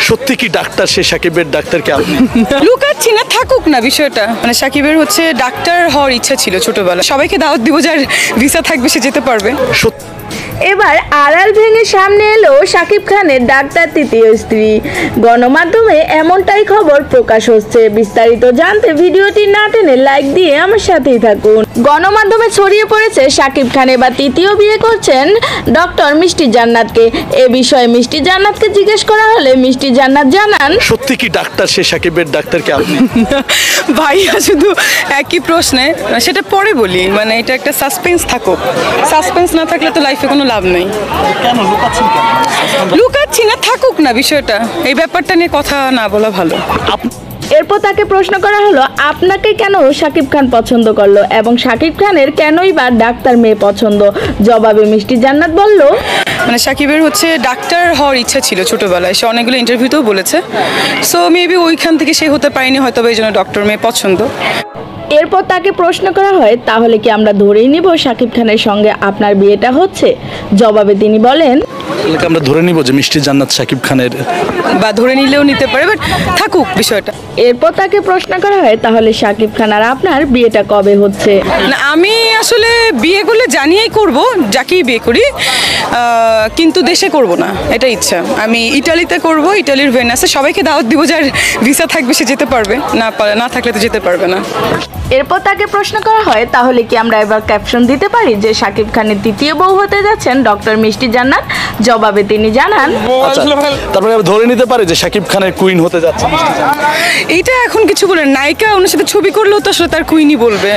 সত্যি কি ডাক্তার সে সাকিবের ডাক্তারকে আপনি? লুকাচ্ছি না, থাকুক না বিষয়টা। মানে সাকিবের হচ্ছে ডাক্তার হওয়ার ইচ্ছা ছিল ছোটবেলা, সবাইকে দাওয়াত দিব, যার ভিসা থাকবে সে যেতে পারবে। এবার আড়াল ভেঙে সামনে এলো শাকিব খানের ডাক্তার তৃতীয় স্ত্রী। গণমাধ্যমে এমনটাই খবর প্রকাশ হচ্ছে। বিস্তারিত জানতে ভিডিওটি না টেনে লাইক দিয়ে আমার সাথেই থাকুন। গণমাধ্যমে ছড়িয়ে পড়েছে শাকিব খান এবার তৃতীয় বিয়ে করছেন ডক্টর মিষ্টি জান্নাতকে। এ বিষয়ে মিষ্টি জান্নাতকে জিজ্ঞেস করা হলে মিষ্টি জান্নাত জানান, সত্যি কি ডাক্তার সে সাকিবের ডাক্তারকে আপনি? ভাইয়া শুধু একই প্রশ্নে, সেটা পরে বলি। মানে এটা একটা সাসপেন্স থাকুক, সাসপেন্স না থাকলে তো লাইফে কোনো লাভ নেই। কেন লুকাচ্ছেন কেন? লুকাচ্ছি না, থাকুক না বিষয়টা। এই ব্যাপারটা নিয়ে কথা না বলা ভালো। এরপর তাকে প্রশ্ন করা হলো, আপনাকে কেন শাকিব খান পছন্দ করলো এবং শাকিব খানের কেনই বা ডাক্তার মেয়ে পছন্দ? জবাবে মিষ্টি জান্নাত বলল, মানে সাকিবের হচ্ছে ডাক্তার হওয়ার ইচ্ছা ছিল ছোটবেলায়, সে অনেকগুলো ইন্টারভিউতেও বলেছে। সো মেবি ওইখান থেকে সে হতে পারেনি, হয়তো এই জন্য ডক্টর মেয়ে পছন্দ। এরপর তাকে প্রশ্ন করা হয়, তাহলে কি আমরা ধরেই নিব শাকিব খানের সঙ্গে আপনার বিয়েটা হচ্ছে? জবাবে তিনি বলেন, আমরা ধরে নিব যে মিষ্টি জান্নাত সাকিব খানের, বা ধরে নিলেও নিতে পারে, বাট থাকুক বিষয়টা। এরপর তাকে প্রশ্ন করা হয়, তাহলে শাকিব খান আর আপনার বিয়েটা কবে হচ্ছে? না, আমি আসলে বিয়ে করলে জানিয়েই করব, যাকেই বিয়ে করি, কিন্তু দেশে করব না, এটা ইচ্ছা। আমি ইটালিতে করব, ইটালির ভেনাসে। সবাইকে দাওয়াত দিব, যার ভিসা থাকবে সে যেতে পারবে, না থাকলে তো যেতে পারবে না। এরপর তাকে প্রশ্ন করা হয়, তাহলে কি আমরা এবার ক্যাপশন দিতে পারি যে শাকিব খানের তৃতীয় বউ হতে যাচ্ছেন ডক্টর মিষ্টি জান্নাত? জবাবে তিনি জানান, তারপরে ধরে নিতে পারে যে সাকিব খানের কুইন হতে যাচ্ছে মিষ্টি জান্নাত। এইটা এখন কিছু বলেন, নায়িকা ওনার সাথে ছবি করলেও তো আসলে তার কুইনই বলবে।